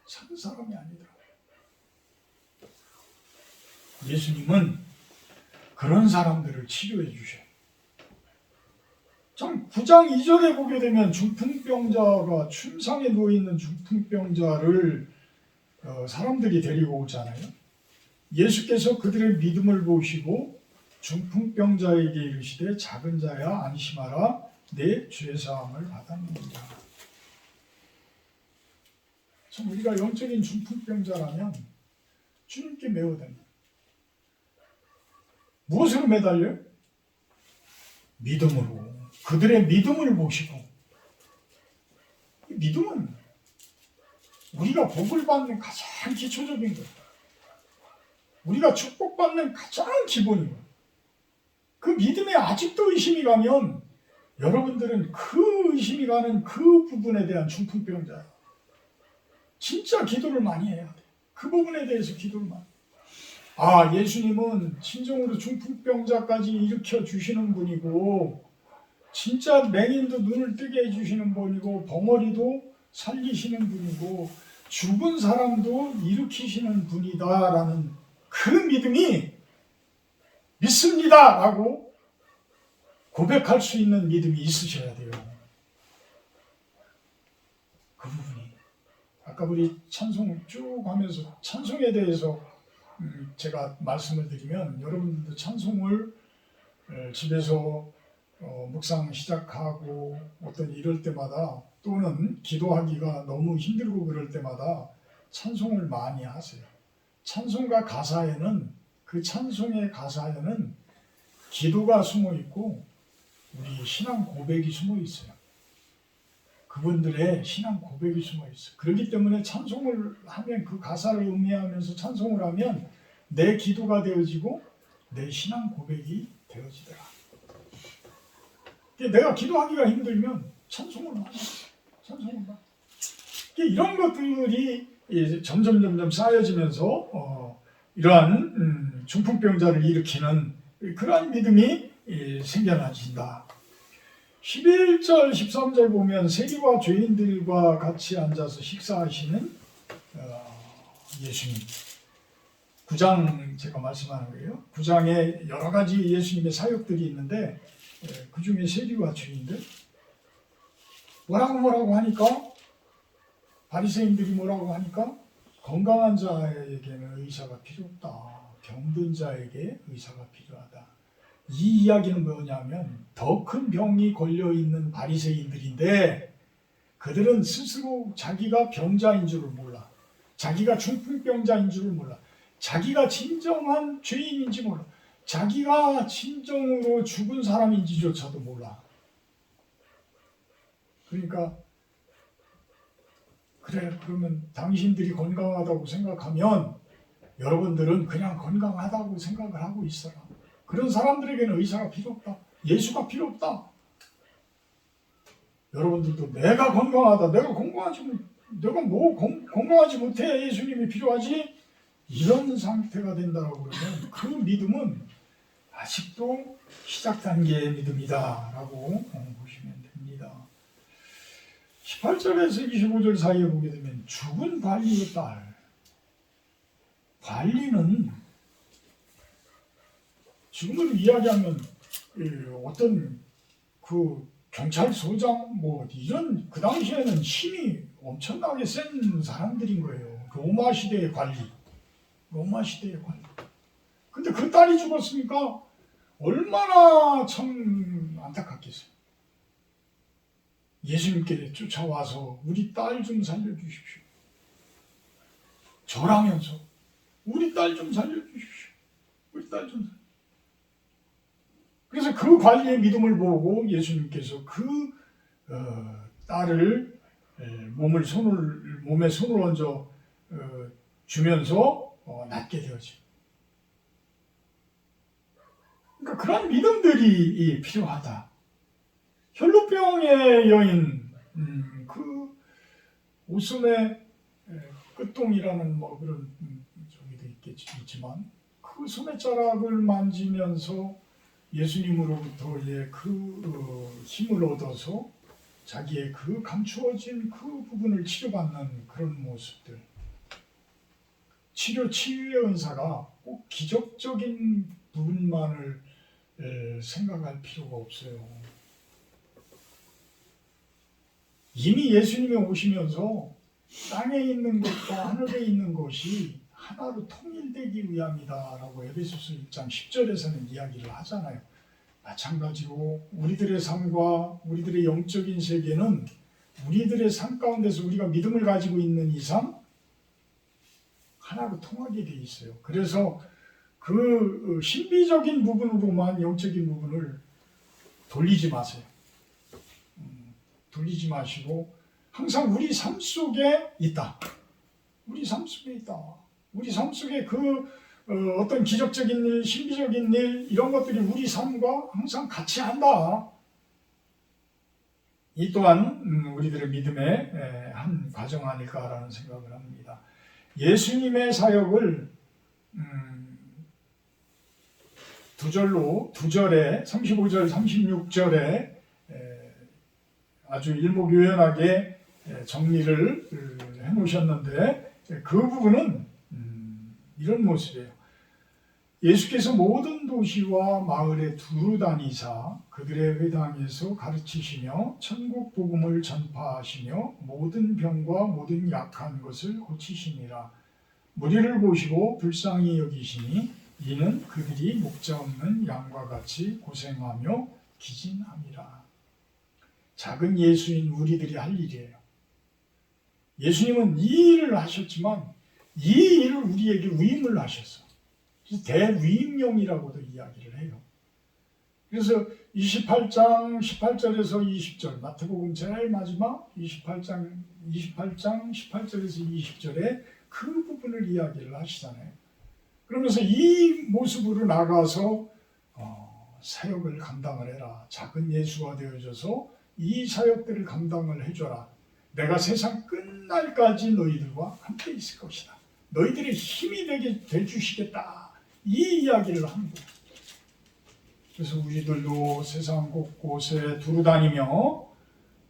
사는 사람이 아니더라. 예수님은 그런 사람들을 치료해 주셔요. 참 9장 2절에 보게 되면 중풍병자가 침상에 누워있는 중풍병자를 사람들이 데리고 오잖아요. 예수께서 그들의 믿음을 보시고 중풍병자에게 이르시되 작은 자야 안심하라 내 죄사함을 받았느니라. 참 우리가 영적인 중풍병자라면 주님께 매어듭니다. 무엇으로 매달려요? 믿음으로. 그들의 믿음을 보시고. 믿음은 우리가 복을 받는 가장 기초적인 거예요. 우리가 축복받는 가장 기본인 거예요. 그 믿음에 아직도 의심이 가면 여러분들은 그 의심이 가는 그 부분에 대한 중풍병자예요. 진짜 기도를 많이 해야 돼. 그 부분에 대해서 기도를 많이 해요. 예수님은 진정으로 중풍병자까지 일으켜 주시는 분이고 진짜 맹인도 눈을 뜨게 해주시는 분이고 벙어리도 살리시는 분이고 죽은 사람도 일으키시는 분이다라는 그 믿음이 믿습니다 라고 고백할 수 있는 믿음이 있으셔야 돼요. 그 부분이 아까 우리 찬송 쭉 하면서 찬송에 대해서 제가 말씀을 드리면 여러분들도 찬송을 집에서 묵상 시작하고 어떤 이럴 때마다 또는 기도하기가 너무 힘들고 그럴 때마다 찬송을 많이 하세요. 찬송가 가사에는 그 찬송의 가사에는 기도가 숨어 있고 우리 신앙 고백이 숨어 있어요. 그분들의 신앙 고백이 숨어 있어요. 그렇기 때문에 찬송을 하면 그 가사를 음미하면서 찬송을 하면 내 기도가 되어지고 내 신앙 고백이 되어지더라. 내가 기도하기가 힘들면 찬송을 많이 해요. 찬송을 많이 해요. 이런 것들이 점점 쌓여지면서 이러한 중풍병자를 일으키는 그러한 믿음이 생겨나진다. 11절 13절 보면 세리와 죄인들과 같이 앉아서 식사하시는 예수님. 9장 제가 말씀하는 거예요. 9장에 여러 가지 예수님의 사역들이 있는데 그 중에 세리와 주인들 뭐라고 하니까 바리새인들이 뭐라고 하니까 건강한 자에게는 의사가 필요 없다. 병든 자에게 의사가 필요하다. 이 이야기는 뭐냐면 더 큰 병이 걸려있는 바리새인들인데 그들은 스스로 자기가 병자인 줄을 몰라. 자기가 중풍병자인 줄을 몰라. 자기가 진정한 죄인인지 몰라. 자기가 진정으로 죽은 사람인지조차도 몰라. 그러니까 그래, 그러면 당신들이 건강하다고 생각하면 여러분들은 그냥 건강하다고 생각을 하고 있어라. 그런 사람들에게는 의사가 필요 없다. 예수가 필요 없다. 여러분들도 내가 건강하다. 내가 건강하지 못해 예수님이 필요하지? 이런 상태가 된다고 그러면 그 믿음은 아직도 시작 단계의 믿음이다 라고 보시면 됩니다. 18절에서 25절 사이에 보게 되면 죽은 관리의 딸. 관리는 지금으로 이야기하면 어떤 그 경찰서장 뭐 이런 그 당시에는 힘이 엄청나게 센 사람들인 거예요. 로마 시대의 관리. 근데 그 딸이 죽었으니까 얼마나 참 안타깝겠어요. 예수님께 쫓아와서 우리 딸 좀 살려주십시오. 절하면서 우리 딸 좀 살려주십시오. 우리 딸 좀. 그래서 그 관리의 믿음을 보고 예수님께서 그 딸을 몸에 손을 얹어 주면서 낫게 되었죠. 그러니까 그런 믿음들이 필요하다. 혈루병의 여인, 그 오순의 끝동이라는 뭐 그런 저기도 있지만 그 소매자락을 만지면서 예수님으로부터의 그 힘을 얻어서 자기의 그 감추어진 그 부분을 치료받는 그런 모습들. 치유의 은사가 꼭 기적적인 부분만을 생각할 필요가 없어요. 이미 예수님이 오시면서 땅에 있는 것과 하늘에 있는 것이 하나로 통일되기 위함이다라고 에베소서 1장 10절에서는 이야기를 하잖아요. 마찬가지로 우리들의 삶과 우리들의 영적인 세계는 우리들의 삶 가운데서 우리가 믿음을 가지고 있는 이상 하나로 통하게 돼 있어요. 그래서 그 신비적인 부분으로만 영적인 부분을 돌리지 마세요. 돌리지 마시고 항상 우리 삶 속에 있다. 우리 삶 속에 있다. 우리 삶 속에 그 어떤 기적적인 일, 신비적인 일 이런 것들이 우리 삶과 항상 같이 한다. 이 또한 우리들의 믿음의 한 과정 아닐까라는 생각을 합니다. 예수님의 사역을 두 절에 35절, 36절에 아주 일목요연하게 정리를 해놓으셨는데 그 부분은 이런 모습이에요. 예수께서 모든 도시와 마을에 두루 다니사 그들의 회당에서 가르치시며 천국 복음을 전파하시며 모든 병과 모든 약한 것을 고치시니라. 무리를 보시고 불쌍히 여기시니 이는 그들이 목자 없는 양과 같이 고생하며 기진함이라. 작은 예수인 우리들이 할 일이에요. 예수님은 이 일을 하셨지만 이 일을 우리에게 위임을 하셨어. 그래서 대위임용이라고도 이야기를 해요. 그래서 28장 18절에서 20절 마태복음 제일 마지막 28장 18절에서 20절에 그 부분을 이야기를 하시잖아요. 그러면서 이 모습으로 나가서 사역을 감당을 해라. 작은 예수가 되어져서 이 사역들을 감당을 해줘라. 내가 세상 끝날까지 너희들과 함께 있을 것이다. 너희들의 힘이 되게 해주시겠다. 이 이야기를 하는 거예요. 그래서 우리들도 세상 곳곳에 두루다니며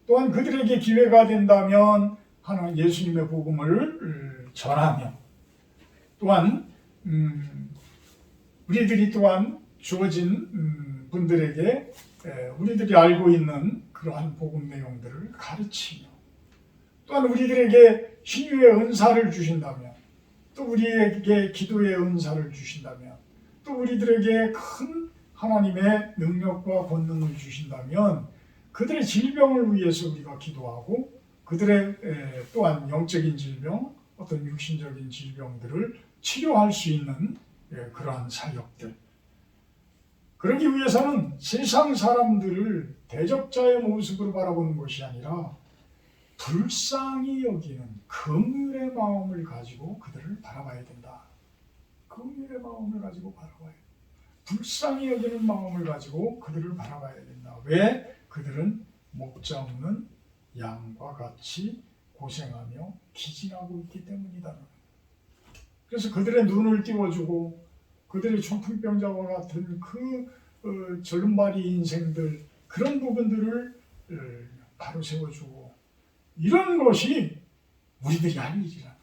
또한 그들에게 기회가 된다면 하나님 예수님의 복음을 전하며 또한 우리들이 또한 주어진 분들에게 우리들이 알고 있는 그러한 복음 내용들을 가르치며 또한 우리들에게 신유의 은사를 주신다면 또 우리에게 기도의 은사를 주신다면 또 우리들에게 큰 하나님의 능력과 권능을 주신다면 그들의 질병을 위해서 우리가 기도하고 그들의 또한 영적인 질병, 어떤 육신적인 질병들을 치료할 수 있는 그러한 사역들. 그러기 위해서는 세상 사람들을 대적자의 모습으로 바라보는 것이 아니라 불쌍히 여기는 긍휼의 마음을 가지고 그들을 바라봐야 된다. 긍휼의 마음을 가지고 바라봐야 된다. 불쌍히 여기는 마음을 가지고 그들을 바라봐야 된다. 왜? 그들은 목자 없는 양과 같이 고생하며 기진하고 있기 때문이다. 그래서 그들의 눈을 띄워주고 그들의 중풍병자와 같은 그 절름발이 인생들 그런 부분들을 바로 세워주고 이런 것이 우리들이 할 일이라는 거예요.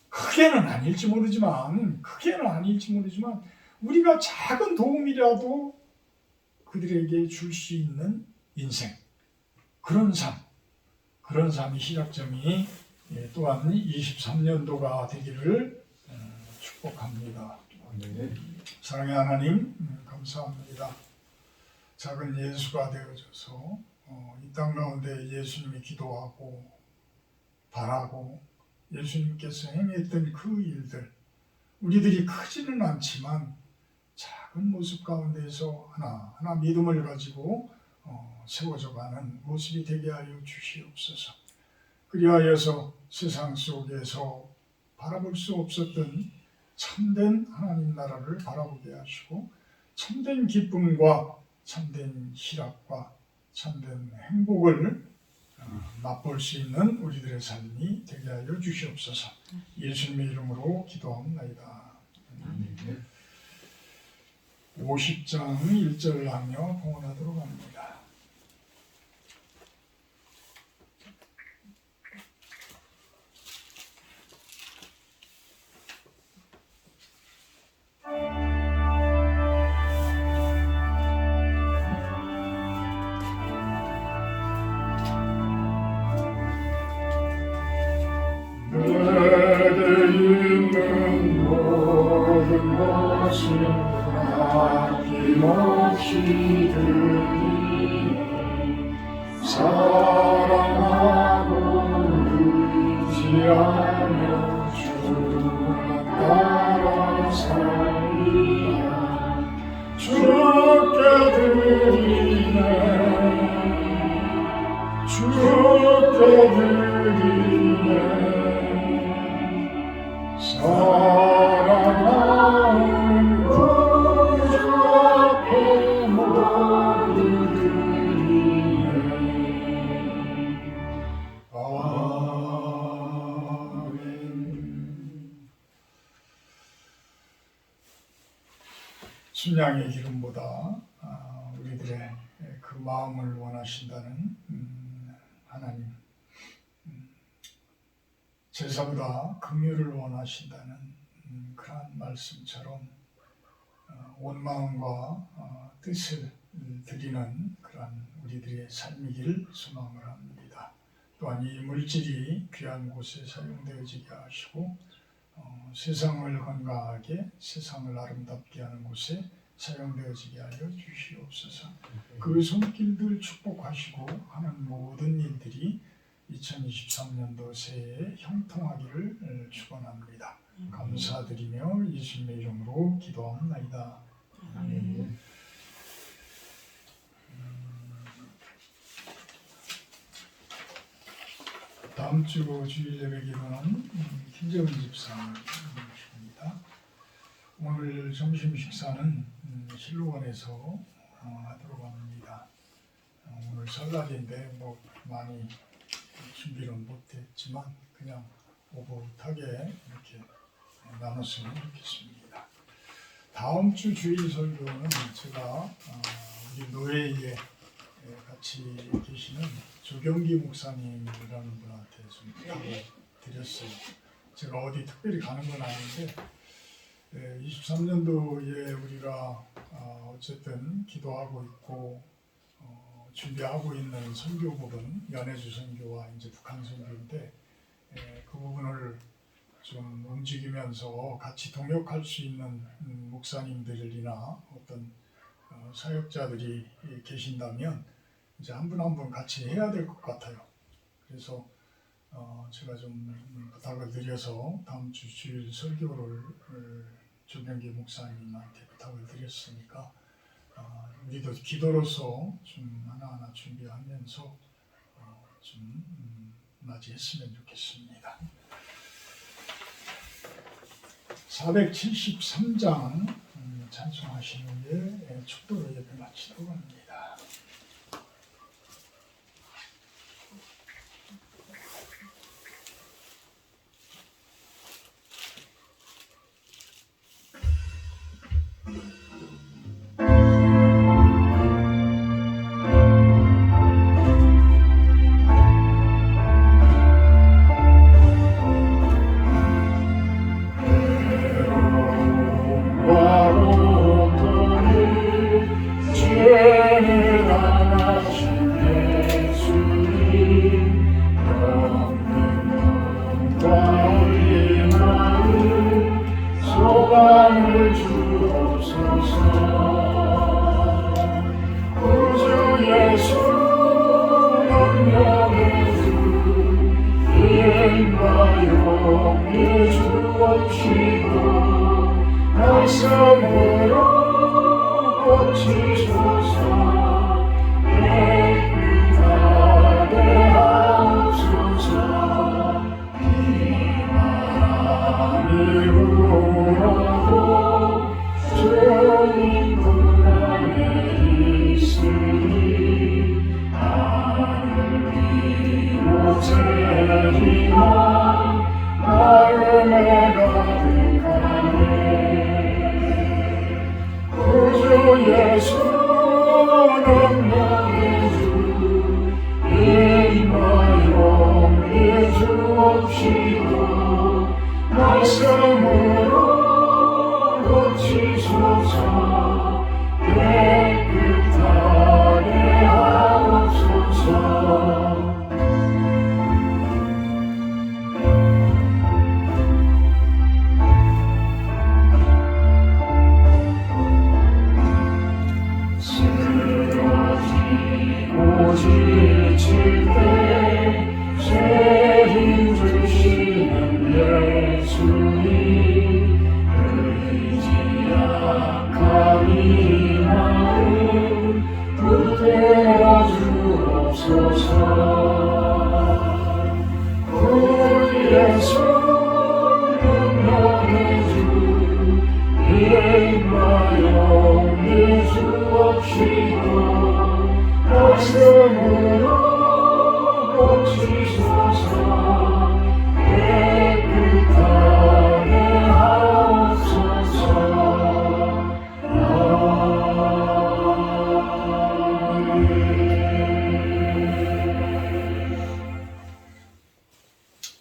크게는 아닐지 모르지만 우리가 작은 도움이라도 그들에게 줄 수 있는 인생 그런 삶이 시작점이 또한 23년도가 되기를 축복합니다. 사랑의 하나님 감사합니다. 작은 예수가 되어져서 이 땅 가운데 예수님이 기도하고 바라고 예수님께서 행했던 그 일들 우리들이 크지는 않지만 작은 모습 가운데서 하나하나 믿음을 가지고 세워져 가는 모습이 되게 하여 주시옵소서. 그리하여서 세상 속에서 바라볼 수 없었던 참된 하나님 나라를 바라보게 하시고 참된 기쁨과 참된 희락과 참된 행복을 맛볼 수 있는 우리들의 삶이 되게 하여 주시옵소서. 예수님의 이름으로 기도합니다. 50장 1절을 하며 봉헌하도록 합니다. 내게 있는 모든 것을 아낌없이 드리네 사랑하고 의지하며 주만 따라 살리라 주께 드리네 주께 드리네 사랑하는 그 앞에 모두 드리네 아멘. 순양의 기름보다 우리들의 그 마음을 원하신다는 하나님 제사보다 긍휼을 원하신다는 그러한 말씀처럼 온 마음과 뜻을 드리는 그러한 우리들의 삶이길 소망을 합니다. 또한 이 물질이 귀한 곳에 사용되어지게 하시고 세상을 건강하게 세상을 아름답게 하는 곳에 사용되어지게 하여 주시옵소서. 그 손길들 축복하시고 하는 모든 일들이 2023년도 새해에 형통하기를 축원합니다. 감사드리며 예수님의 이름으로 기도합니다. 아멘. 다음 주 주일 예배 기도는 김재훈 집사입니다. 오늘 점심 식사는 실로원에서 하도록 합니다. 오늘 설날인데 많이 준비는 못했지만 그냥 오붓하게 이렇게 나눴으면 좋겠습니다. 다음 주 주일 설교는 제가 우리 노예에 같이 계시는 조경기 목사님이라는 분한테 좀 드렸어요. 제가 어디 특별히 가는 건 아닌데 23년도에 우리가 어쨌든 기도하고 있고 준비하고 있는 선교법은 연해주 선교와 이제 북한 선교인데 그 부분을 좀 움직이면서 같이 동역할 수 있는 목사님들이나 어떤 사역자들이 계신다면 이제 한 분 한 분 같이 해야 될 것 같아요. 그래서 제가 좀 부탁을 드려서 다음 주 주일 설교를 조병기 목사님한테 부탁을 드렸으니까 우리도 기도로서 좀 하나하나 준비하면서 좀 맞이했으면 좋겠습니다. 473장 찬송하시는 게 축도로 예배 마치도록 합니다.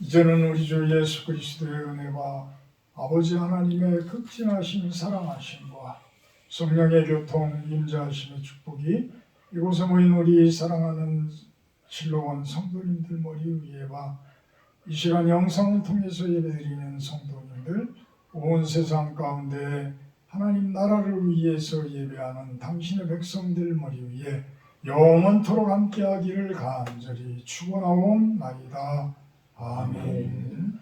이제는 우리 주 예수 그리스도의 은혜와 아버지 하나님의 극진하신 사랑하심과 성령의 교통 임재하심의 축복이 이곳에 모인 우리 사랑하는 실로원 성도님들 머리 위에와 이 시간 영상을 통해서 예배드리는 성도님들 온 세상 가운데 하나님 나라를 위해서 예배하는 당신의 백성들 머리 위에 영원토록 함께하기를 간절히 축원하옵나이다. 아멘.